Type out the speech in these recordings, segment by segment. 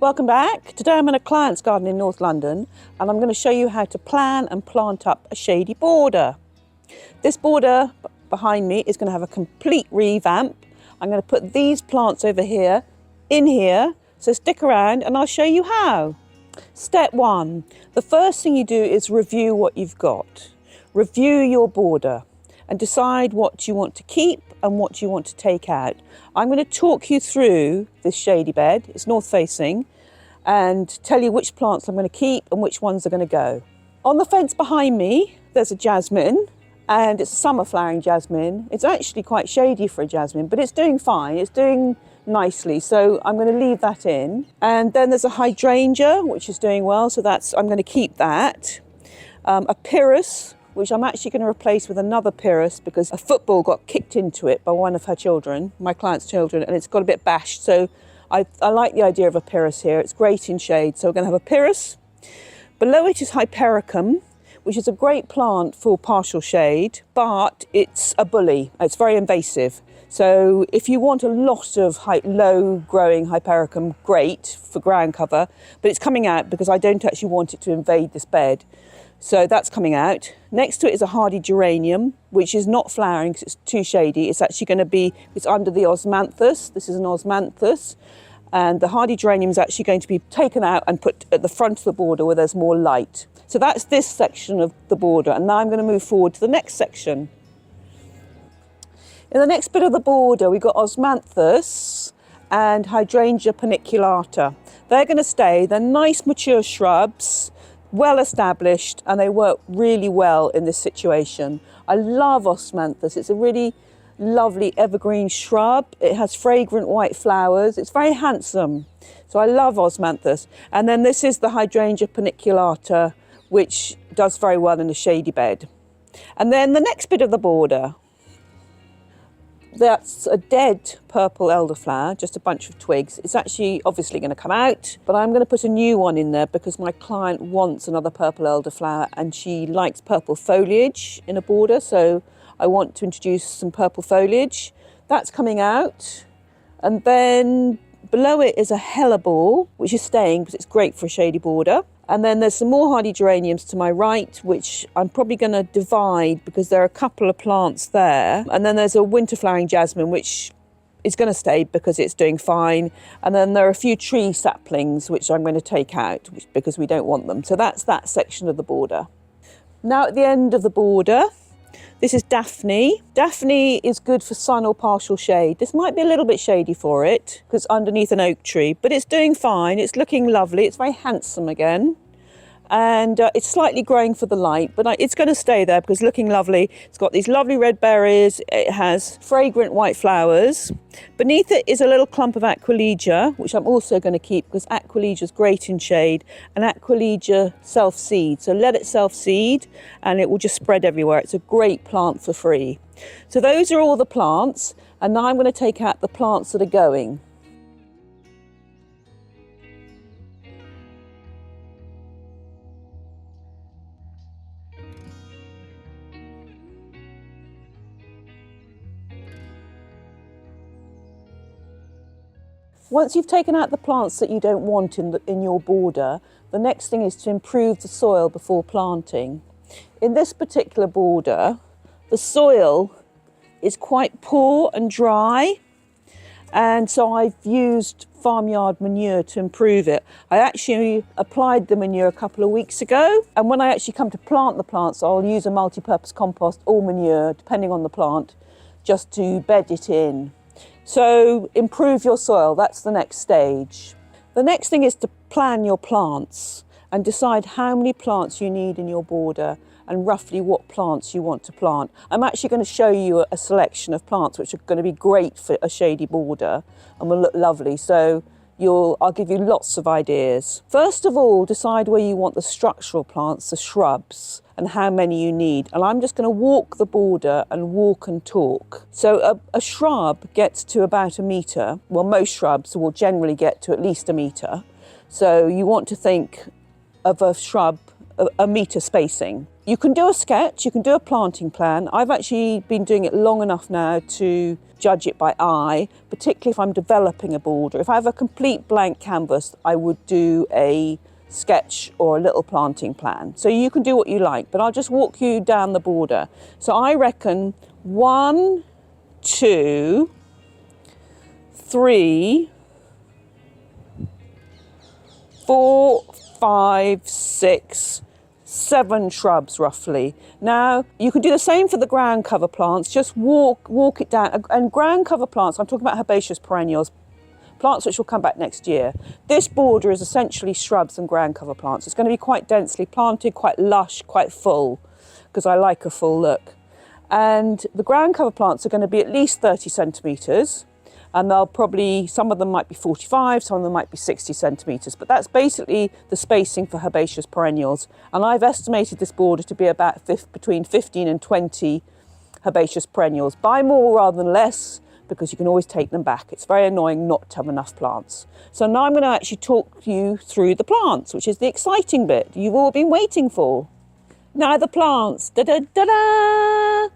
Welcome back. Today I'm in a client's garden in North London and I'm going to show you how to plan and plant up a shady border. This border behind me is going to have a complete revamp. I'm going to put these plants over here, in here, so stick around and I'll show you how. Step one, the first thing you do is review what you've got. Review your border and decide what you want to keep and what you want to take out. I'm going to talk you through this shady bed, it's north facing, and tell you which plants I'm going to keep and which ones are going to go. On the fence behind me, there's a jasmine, and it's a summer flowering jasmine. It's actually quite shady for a jasmine, but it's doing fine, it's doing nicely, so I'm going to leave that in. And then there's a hydrangea, which is doing well, so I'm going to keep that. A pyrrhus, which I'm actually going to replace with another pyrrhus because a football got kicked into it by one of her children, my client's children, and it's got a bit bashed. So I like the idea of a pyrrhus here. It's great in shade. So we're going to have a pyrrhus. Below it is Heuchera, which is a great plant for partial shade, but it's a bully. It's very invasive. So if you want a lot of low growing Heuchera, great for ground cover, but it's coming out because I don't actually want it to invade this bed. So that's coming out. Next to it is a hardy geranium, which is not flowering because it's too shady. It's actually going to be, it's under the osmanthus. This is an osmanthus. And the hardy geranium is actually going to be taken out and put at the front of the border where there's more light. So that's this section of the border. And now I'm going to move forward to the next section. In the next bit of the border, we've got osmanthus and hydrangea paniculata. They're going to stay. They're nice mature shrubs, well established, and they work really well in this situation. I love osmanthus. It's a really lovely evergreen shrub. It has fragrant white flowers. It's very handsome. So I love osmanthus. And then this is the hydrangea paniculata, which does very well in a shady bed. And then the next bit of the border, that's a dead purple elderflower, just a bunch of twigs. It's actually obviously going to come out, but I'm going to put a new one in there because my client wants another purple elderflower and she likes purple foliage in a border, so I want to introduce some purple foliage. That's coming out. And then below it is a hellebore, which is staying because it's great for a shady border. And then there's some more hardy geraniums to my right, which I'm probably going to divide because there are a couple of plants there. And then there's a winter flowering jasmine, which is going to stay because it's doing fine. And then there are a few tree saplings, which I'm going to take out because we don't want them. So that's that section of the border. Now at the end of the border, this is Daphne. Daphne is good for sun or partial shade. This might be a little bit shady for it because it's underneath an oak tree, but it's doing fine. It's looking lovely. It's very handsome again. And it's slightly growing for the light, but it's going to stay there because it's looking lovely. It's got these lovely red berries. It has fragrant white flowers. Beneath it is a little clump of aquilegia, which I'm also going to keep because aquilegia is great in shade, and aquilegia self-seed. So let it self-seed and it will just spread everywhere. It's a great plant for free. So those are all the plants. And now I'm going to take out the plants that are going. Once you've taken out the plants that you don't want in your border, the next thing is to improve the soil before planting. In this particular border, the soil is quite poor and dry, and so I've used farmyard manure to improve it. I actually applied the manure a couple of weeks ago, and when I actually come to plant the plants, I'll use a multi-purpose compost or manure, depending on the plant, just to bed it in. So improve your soil, that's the next stage. The next thing is to plan your plants and decide how many plants you need in your border and roughly what plants you want to plant. I'm actually going to show you a selection of plants which are going to be great for a shady border and will look lovely. So I'll give you lots of ideas. First of all, decide where you want the structural plants, the shrubs, and how many you need. And I'm just going to walk the border and walk and talk. So a shrub gets to about 1 metre. Well, most shrubs will generally get to at least 1 metre. So you want to think of a shrub, a metre spacing. You can do a sketch, you can do a planting plan. I've actually been doing it long enough now to judge it by eye, particularly if I'm developing a border. If I have a complete blank canvas, I would do a sketch or a little planting plan. So you can do what you like, but I'll just walk you down the border. So I reckon 1, 2, 3, 4, 5, 6, 7 shrubs roughly. Now you can do the same for the ground cover plants, just walk it down. And ground cover plants, I'm talking about herbaceous perennials, plants which will come back next year. This border is essentially shrubs and ground cover plants. It's going to be quite densely planted, quite lush, quite full, because I like a full look. And the ground cover plants are going to be at least 30 centimetres, and they'll probably, some of them might be 45, some of them might be 60 centimetres, but that's basically the spacing for herbaceous perennials. And I've estimated this border to be about between 15 and 20 herbaceous perennials. Buy more rather than less, because you can always take them back. It's very annoying not to have enough plants. So now I'm going to actually talk you through the plants, which is the exciting bit you've all been waiting for. Now the plants, da-da-da-da!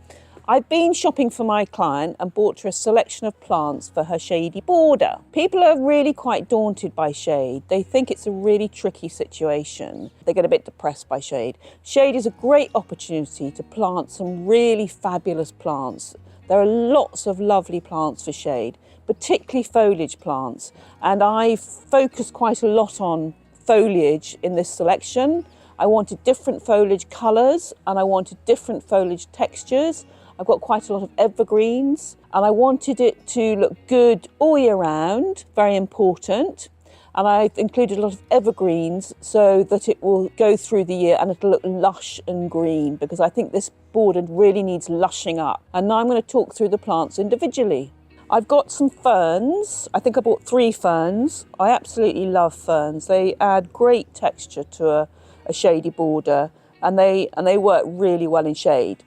I've been shopping for my client and bought her a selection of plants for her shady border. People are really quite daunted by shade. They think it's a really tricky situation. They get a bit depressed by shade. Shade is a great opportunity to plant some really fabulous plants. There are lots of lovely plants for shade, particularly foliage plants. And I focused quite a lot on foliage in this selection. I wanted different foliage colours and I wanted different foliage textures. I've got quite a lot of evergreens and I wanted it to look good all year round, very important. And I've included a lot of evergreens so that it will go through the year and it'll look lush and green, because I think this border really needs lushing up. And now I'm going to talk through the plants individually. I've got some ferns. I think I bought 3 ferns. I absolutely love ferns. They add great texture to a shady border and they work really well in shade.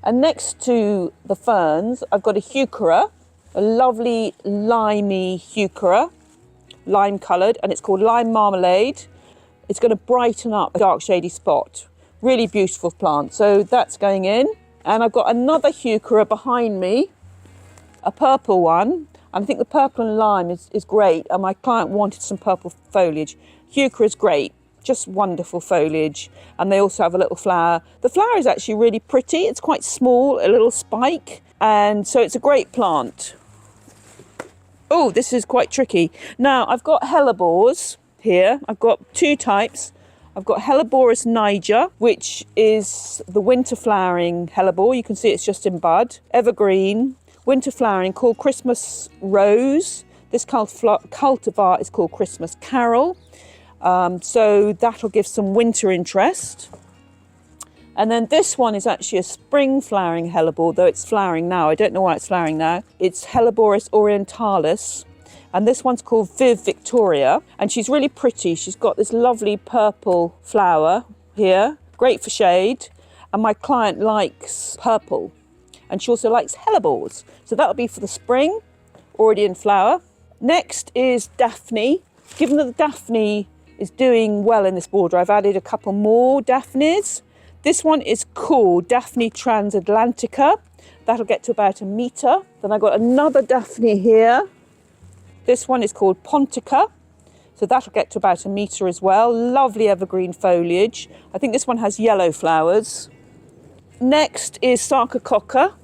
And next to the ferns, I've got a heuchera, a lovely limey heuchera, lime coloured, and it's called Lime Marmalade. It's going to brighten up a dark shady spot. Really beautiful plant. So that's going in. And I've got another heuchera behind me, a purple one. And I think the purple and lime is great. And my client wanted some purple foliage. Heuchera is great. Just wonderful foliage, and they also have a little flower. The flower is actually really pretty. It's quite small, a little spike, and so it's a great plant. Oh, this is quite tricky. Now I've got Helleborus here. I've got 2 types. I've got Helleborus niger, which is the winter flowering hellebore. You can see it's just in bud. Evergreen, winter flowering, called Christmas rose. This cultivar is called Christmas carol. So that'll give some winter interest. And then this one is actually a spring flowering hellebore, though it's flowering now. I don't know why it's flowering now. It's Helleborus orientalis. And this one's called ViV Victoria. And she's really pretty. She's got this lovely purple flower here. Great for shade. And my client likes purple. And she also likes hellebores. So that'll be for the spring, already in flower. Next is Daphne. Given that the Daphne is doing well in this border, I've added a couple more Daphnes. This one is called Daphne transatlantica. That'll get to about 1 metre. Then I've got another Daphne here. This one is called pontica. So that'll get to about 1 metre as well. Lovely evergreen foliage. I think this one has yellow flowers. Next is Sarcococca.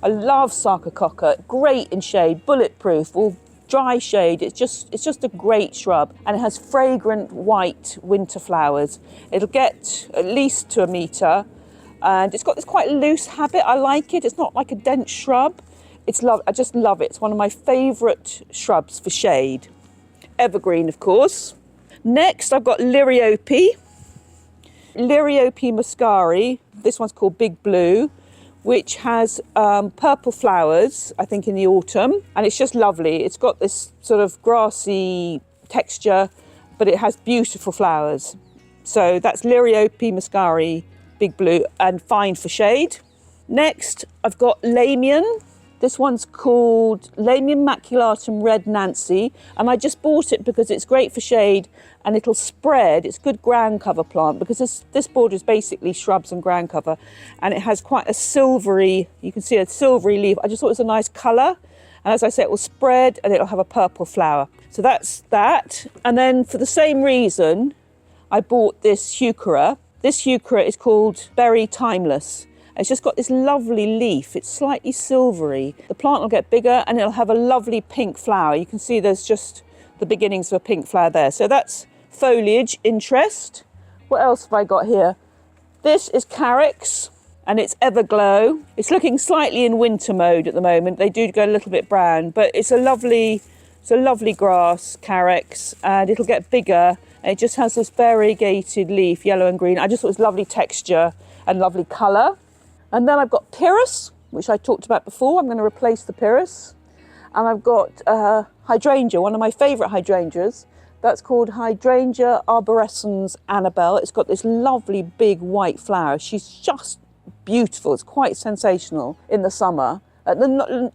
I love Sarcococca. Great in shade, bulletproof, all dry shade. It's just a great shrub, and it has fragrant white winter flowers. It'll get at least to 1 metre, and it's got this quite loose habit. I like it. It's not like a dense shrub. I just love it. It's one of my favourite shrubs for shade. Evergreen, of course. Next, I've got Liriope muscari. This one's called Big Blue, which has purple flowers, I think, in the autumn. And it's just lovely. It's got this sort of grassy texture, but it has beautiful flowers. So that's Liriope muscari, Big Blue, and fine for shade. Next, I've got Lamian. This one's called Lamian maculatum red Nancy, and I just bought it because it's great for shade and it'll spread. It's good ground cover plant because this border is basically shrubs and ground cover, and it has quite a silvery, you can see a silvery leaf. I just thought it was a nice colour, And as I say, it will spread and it'll have a purple flower. So that's that. And then for the same reason, I bought this Heuchera. This Heuchera is called Berry Timeless. It's just got this lovely leaf. It's slightly silvery. The plant will get bigger and it'll have a lovely pink flower. You can see there's just the beginnings of a pink flower there. So that's foliage interest. What else have I got here? This is Carex and it's Everglow. It's looking slightly in winter mode at the moment. They do go a little bit brown, but it's a lovely grass, Carex, and it'll get bigger. And it just has this variegated leaf, yellow and green. I just thought it was lovely texture and lovely colour. And then I've got Pyrrhus, which I talked about before. I'm going to replace the Pyrrhus. And I've got Hydrangea, one of my favourite hydrangeas. That's called Hydrangea Arborescens Annabelle. It's got this lovely big white flower. She's just beautiful. It's quite sensational in the summer.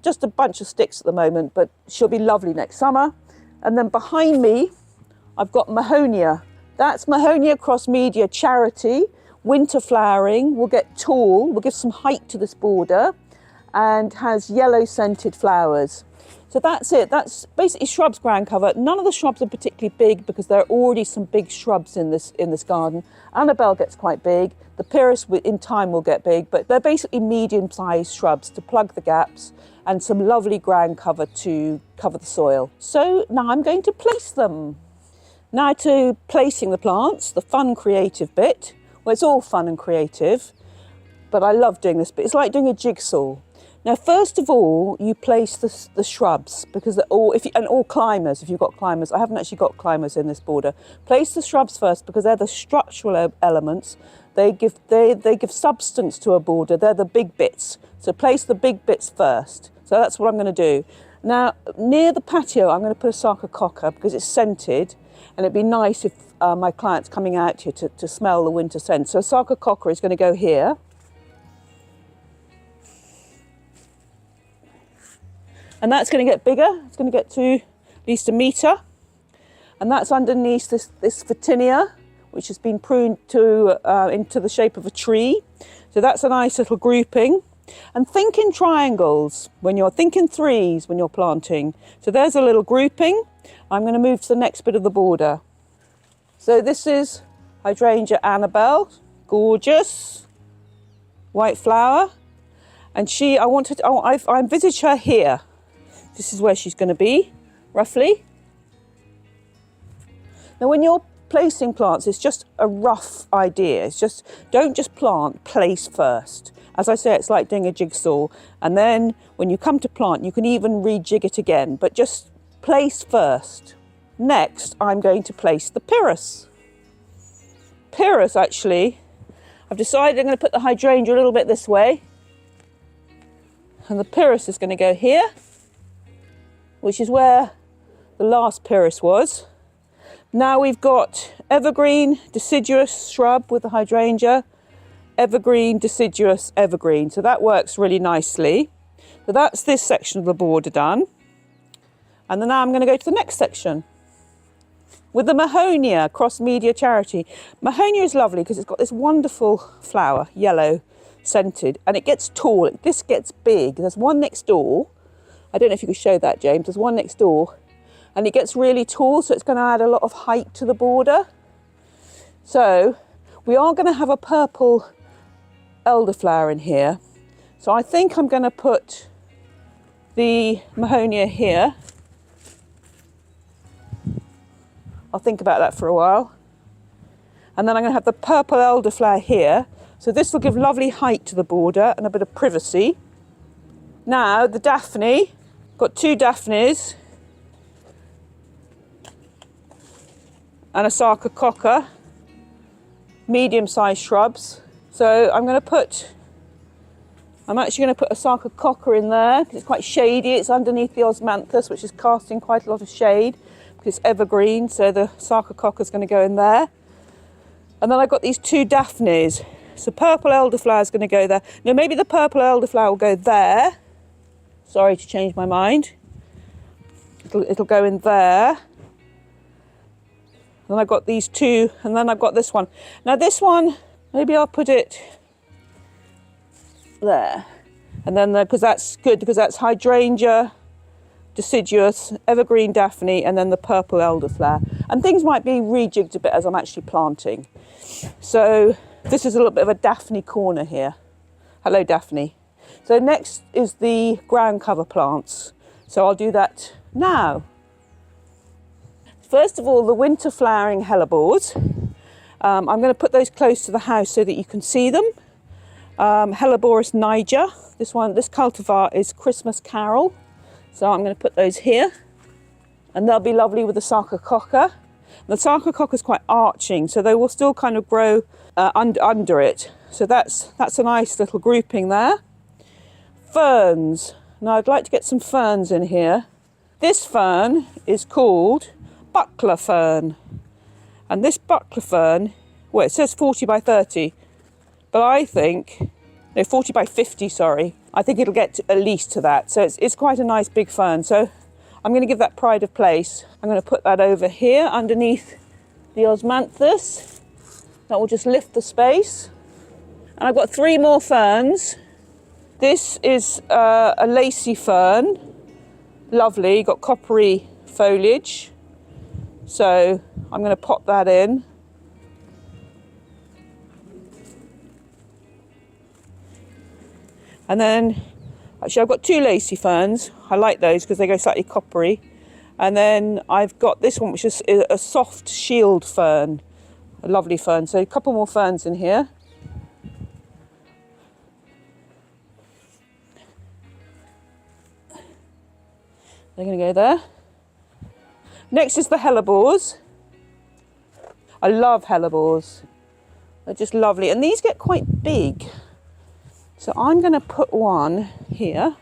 Just a bunch of sticks at the moment, but she'll be lovely next summer. And then behind me, I've got Mahonia. That's Mahonia cross media charity. Winter flowering, will get tall, will give some height to this border, and has yellow scented flowers. So that's it. That's basically shrubs ground cover. None of the shrubs are particularly big because there are already some big shrubs in this garden. Annabelle gets quite big. The Pyrrhus in time will get big, but they're basically medium-sized shrubs to plug the gaps and some lovely ground cover to cover the soil. So now I'm going to place them. Now to placing the plants, the fun creative bit. Well, it's all fun and creative, but I love doing this bit. It's like doing a jigsaw. Now, first of all, you place the shrubs because all climbers, if you've got climbers. I haven't actually got climbers in this border. Place the shrubs first because they're the structural elements. They give substance to a border. They're the big bits. So place the big bits first. So that's what I'm going to do. Now, near the patio, I'm going to put a Sarcococca because it's scented, and it'd be nice if my client's coming out here to smell the winter scent. So Sarcococca is going to go here. And that's going to get bigger. It's going to get to at least 1 metre. And that's underneath this Photinia, which has been pruned into the shape of a tree. So that's a nice little grouping. And think in triangles think in threes when you're planting. So there's a little grouping. I'm going to move to the next bit of the border. So this is Hydrangea Annabelle, gorgeous, white flower. And I envisage her here. This is where she's going to be, roughly. Now when you're placing plants, it's just a rough idea. Don't just plant, place first. As I say, it's like doing a jigsaw. And then when you come to plant, you can even rejig it again, but just place first. Next, I'm going to place the Pyrrhus. Pyrrhus, actually, I've decided I'm going to put the hydrangea a little bit this way. And the Pyrrhus is going to go here, which is where the last Pyrrhus was. Now we've got evergreen, deciduous shrub with the hydrangea, evergreen, deciduous, evergreen. So that works really nicely. So that's this section of the border done. And then now I'm going to go to the next section with the Mahonia cross media charity. Mahonia is lovely because it's got this wonderful flower, yellow, scented, and it gets tall. This gets big. There's one next door. I don't know if you could show that, James. There's one next door, and it gets really tall, so it's going to add a lot of height to the border. So we are going to have a purple elderflower in here. So I think I'm going to put the Mahonia here. I'll think about that for a while. And then I'm going to have the purple elderflower here. So this will give lovely height to the border and a bit of privacy. Now the Daphne, got 2 Daphnes and a Sarcococca, medium-sized shrubs. So I'm actually going to put a Sarcococca in there because it's quite shady. It's underneath the osmanthus, which is casting quite a lot of shade because it's evergreen. So the Sarcococca is going to go in there. And then I've got these 2 Daphnes. So purple elderflower is going to go there. No, maybe the purple elderflower will go there. Sorry to change my mind. It'll go in there. Then I've got these 2, and then I've got this one. Now this one, maybe I'll put it there. And then, because that's good, because that's hydrangea deciduous, evergreen Daphne, and then the purple elderflower. And things might be rejigged a bit as I'm actually planting. So this is a little bit of a Daphne corner here. Hello, Daphne. So next is the ground cover plants. So I'll do that now. First of all, the winter flowering hellebores. I'm going to put those close to the house so that you can see them. Helleborus niger. This cultivar is Christmas Carol. So I'm going to put those here. And they'll be lovely with the Sarcococca. The Sarcococca is quite arching, so they will still kind of grow under it. So that's a nice little grouping there. Ferns. Now I'd like to get some ferns in here. This fern is called buckler fern. And this buckler fern, well, it says 40 by 30, but I think, no, 40 by 50, sorry. I think it'll get at least to that. So it's quite a nice big fern. So I'm going to give that pride of place. I'm going to put that over here underneath the osmanthus. That will just lift the space. And I've got 3 more ferns. This is a lacy fern. Lovely, got coppery foliage. So I'm going to pop that in. And then, actually I've got 2 lacy ferns. I like those because they go slightly coppery. And then I've got this one, which is a soft shield fern. A lovely fern. So a couple more ferns in here. They're going to go there. Next is the hellebores. I love hellebores. They're just lovely. And these get quite big. So I'm going to put one here.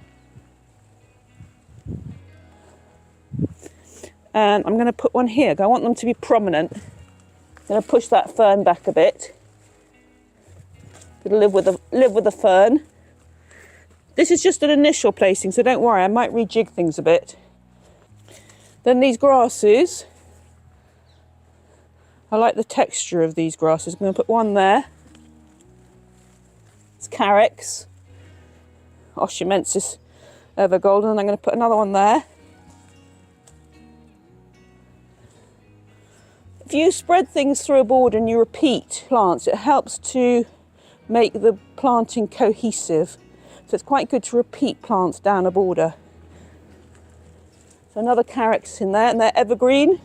And I'm going to put one here. I want them to be prominent. I'm going to push that fern back a bit. Gonna live with the fern. This is just an initial placing, so don't worry, I might rejig things a bit. Then these grasses. I like the texture of these grasses. I'm going to put one there. It's Carex, Oshimensis Evergolden, and I'm going to put another one there. If you spread things through a border and you repeat plants, it helps to make the planting cohesive. So it's quite good to repeat plants down a border. So another Carex in there, and they're evergreen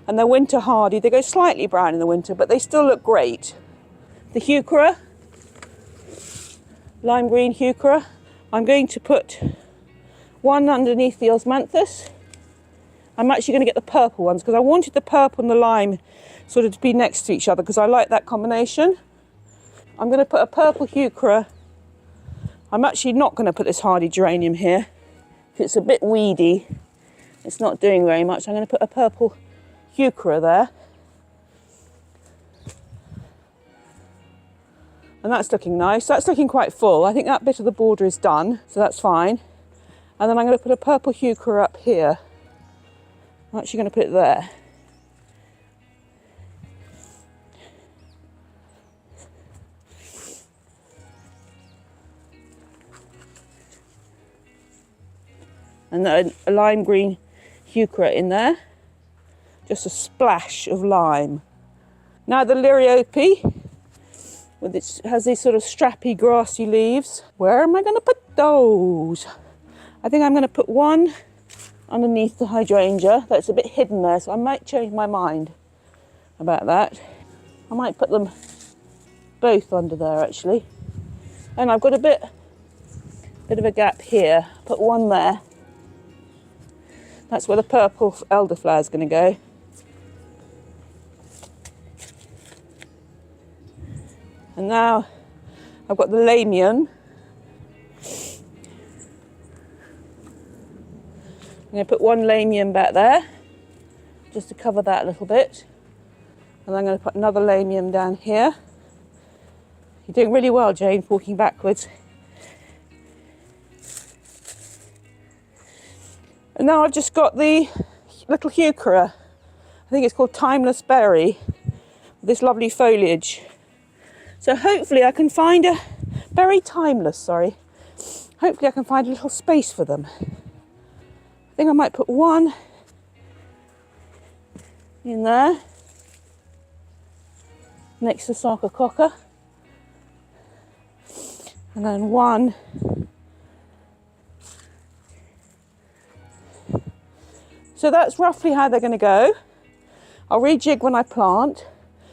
and they're winter hardy. They go slightly brown in the winter, but they still look great. The Heuchera, lime green Heuchera. I'm going to put one underneath the osmanthus. I'm actually going to get the purple ones because I wanted the purple and the lime sort of to be next to each other because I like that combination. I'm going to put a purple Heuchera. I'm actually not going to put this hardy geranium here because it's a bit weedy. It's not doing very much. I'm going to put a purple Heuchera there. And that's looking nice. That's looking quite full. I think that bit of the border is done, so that's fine. And then I'm going to put a purple Heuchera up here. I'm actually going to put it there. And then a lime green Heuchera in there. Just a splash of lime. Now the Liriope, has these sort of strappy grassy leaves. Where am I going to put those? I think I'm going to put one underneath the hydrangea. That's a bit hidden there, so I might change my mind about that. I might put them both under there actually. And I've got a bit of a gap here. Put one there. That's where the purple elderflower is going to go. And now I've got the lamian. I'm going to put one lamian back there, just to cover that a little bit. And I'm going to put another lamian down here. You're doing really well, Jane, walking backwards. And now I've just got the little Heuchera. I think it's called Timeless Berry. This lovely foliage. So hopefully I can find a Berry Timeless, sorry. Hopefully I can find a little space for them. think I might put one in there next to Sarcococca, and then one so that's roughly how they're going to go. I'll rejig when I plant.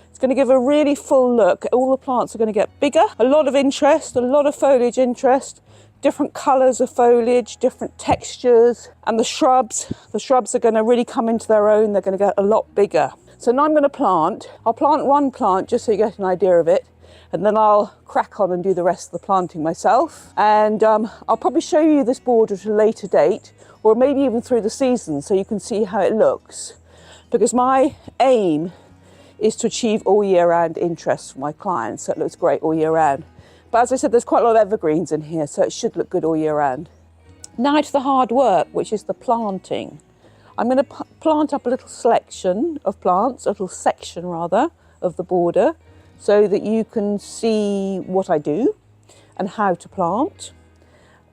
It's going to give a really full look. All the plants are going to get bigger, a lot of interest, a lot of foliage interest, different colours of foliage, different textures, and the shrubs are going to really come into their own. They're going to get a lot bigger. So now I'm going to plant. I'll plant one plant just so you get an idea of it, and then I'll crack on and do the rest of the planting myself. And I'll probably show you this border at a later date, or maybe even through the season, so you can see how it looks. Because my aim is to achieve all year round interest for my clients, so it looks great all year round. But as I said, there's quite a lot of evergreens in here, so it should look good all year round. Now to the hard work, which is the planting. I'm going to plant up a little selection of plants, a little section rather, of the border, so that you can see what I do and how to plant.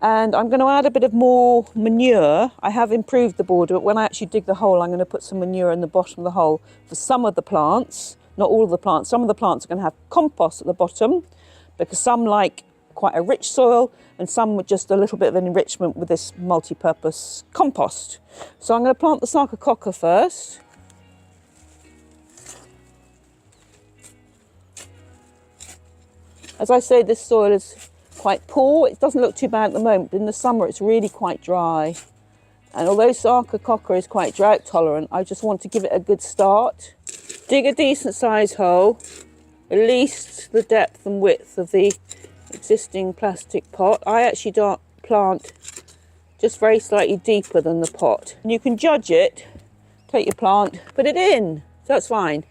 And I'm going to add a bit of more manure. I have improved the border, but when I actually dig the hole, I'm going to put some manure in the bottom of the hole for some of the plants, not all of the plants. Some of the plants are going to have compost at the bottom, because some like quite a rich soil and some with just a little bit of an enrichment with this multi-purpose compost. So I'm going to plant the Sarcococca first. As I say, this soil is quite poor. It doesn't look too bad at the moment, but in the summer it's really quite dry. And although Sarcococca is quite drought tolerant, I just want to give it a good start. Dig a decent size hole, at least the depth and width of the existing plastic pot. I actually don't plant just very slightly deeper than the pot. And you can judge it, take your plant, put it in, so that's fine.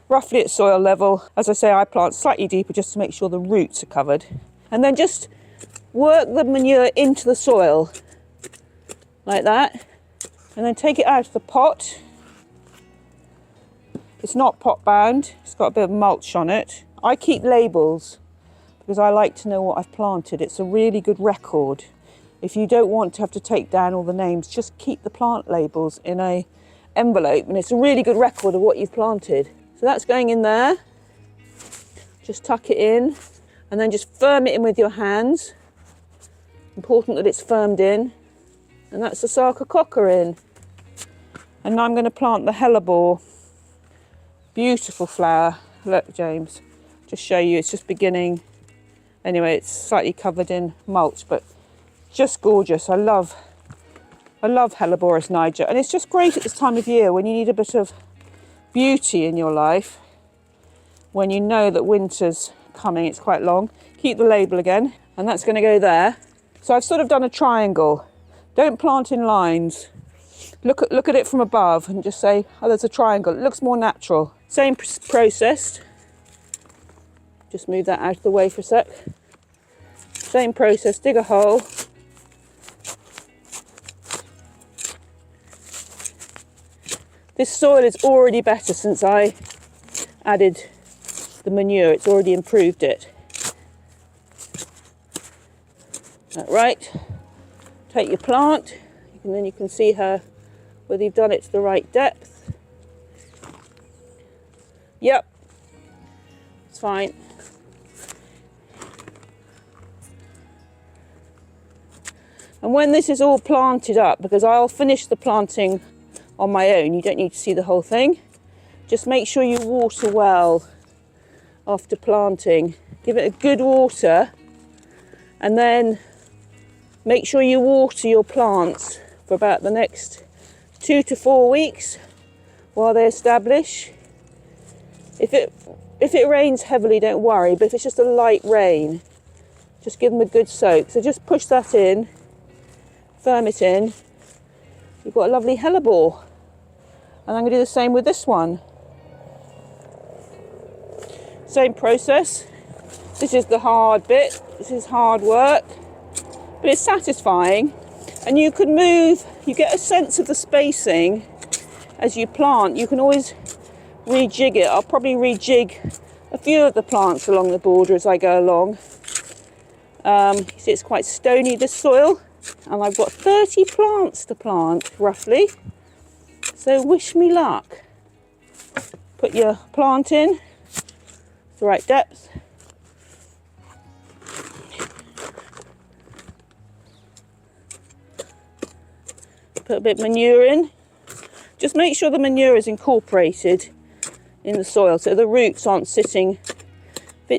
Roughly at soil level. As I say, I plant slightly deeper just to make sure the roots are covered. And then just work the manure into the soil, like that. And then take it out of the pot. It's not pot bound, it's got a bit of mulch on it. I keep labels because I like to know what I've planted. It's a really good record. If you don't want to have to take down all the names, just keep the plant labels in an envelope, and it's a really good record of what you've planted. So that's going in there. Just tuck it in and then just firm it in with your hands. Important that it's firmed in. And that's the Sarcococca in. And now I'm going to plant the Helleborus. Beautiful flower. Look, James, just show you, it's just beginning. Anyway, it's slightly covered in mulch, but just gorgeous. I love Helleborus niger, and it's just great at this time of year when you need a bit of beauty in your life, when you know that winter's coming. It's quite long. Keep the label again, and that's going to go there. So I've sort of done a triangle. Don't plant in lines. Look at it from above and just say, oh, there's a triangle. It looks more natural. Same process. Just move that out of the way for a sec. Same process, dig a hole. This soil is already better since I added the manure. It's already improved it. Right, take your plant, and then you can see whether you've done it to the right depth. Yep, it's fine. And when this is all planted up, because I'll finish the planting on my own, you don't need to see the whole thing. Just make sure you water well after planting. Give it a good water, and then make sure you water your plants for about the next 2 to 4 weeks while they establish. If it rains heavily, don't worry, but if it's just a light rain, just give them a good soak. So just push that in, firm it in. You've got a lovely Helleborus. And I'm going to do the same with this one. Same process. This is the hard bit. This is hard work, but it's satisfying. And you can move, you get a sense of the spacing as you plant. You can always rejig it. I'll probably rejig a few of the plants along the border as I go along. You see it's quite stony, this soil. And I've got 30 plants to plant, roughly. So wish me luck. Put your plant in, the right depth. Put a bit of manure in. Just make sure the manure is incorporated in the soil so the roots aren't sitting.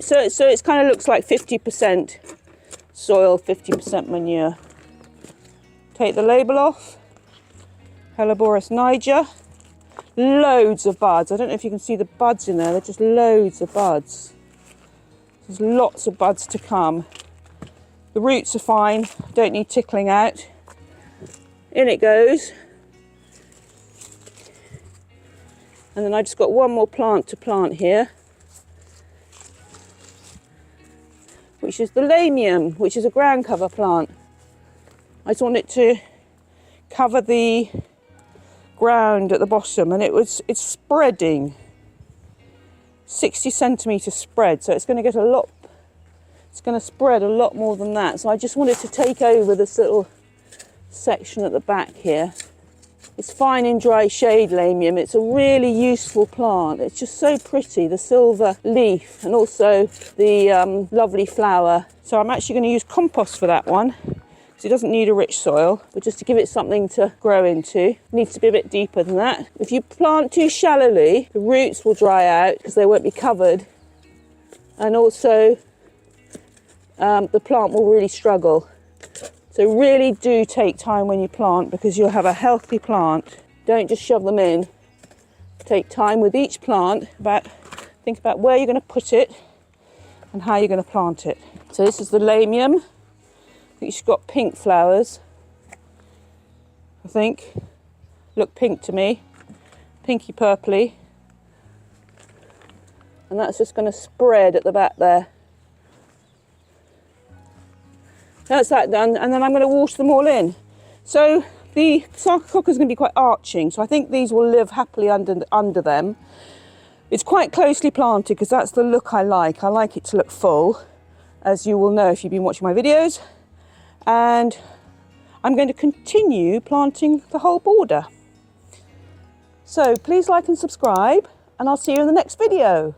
So it kind of looks like 50% soil, 50% manure. Take the label off. Helleborus niger. Loads of buds. I don't know if you can see the buds in there. They're just loads of buds. There's lots of buds to come. The roots are fine. Don't need tickling out. In it goes. And then I've just got one more plant to plant here, which is the lamium, which is a ground cover plant. I just want it to cover the ground at the bottom, and it's spreading, 60 centimetre spread, so it's going to get it's going to spread a lot more than that. So I just wanted to take over this little section at the back here. It's fine in dry shade lamium. It's a really useful plant. It's just so pretty, the silver leaf and also the lovely flower. So I'm actually going to use compost for that one, because it doesn't need a rich soil, but just to give it something to grow into. It needs to be a bit deeper than that. If you plant too shallowly, the roots will dry out because they won't be covered, and also the plant will really struggle. So really do take time when you plant, because you'll have a healthy plant. Don't just shove them in. Take time with each plant. Think about where you're going to put it and how you're going to plant it. So this is the lamium. I think she's got pink flowers. I think. Look pink to me. Pinky purpley. And that's just going to spread at the back there. That's that done, and then I'm going to water them all in. So the Sarcococca is going to be quite arching, so I think these will live happily under them. It's quite closely planted because that's the look I like. I like it to look full, as you will know if you've been watching my videos. And I'm going to continue planting the whole border. So please like and subscribe, and I'll see you in the next video.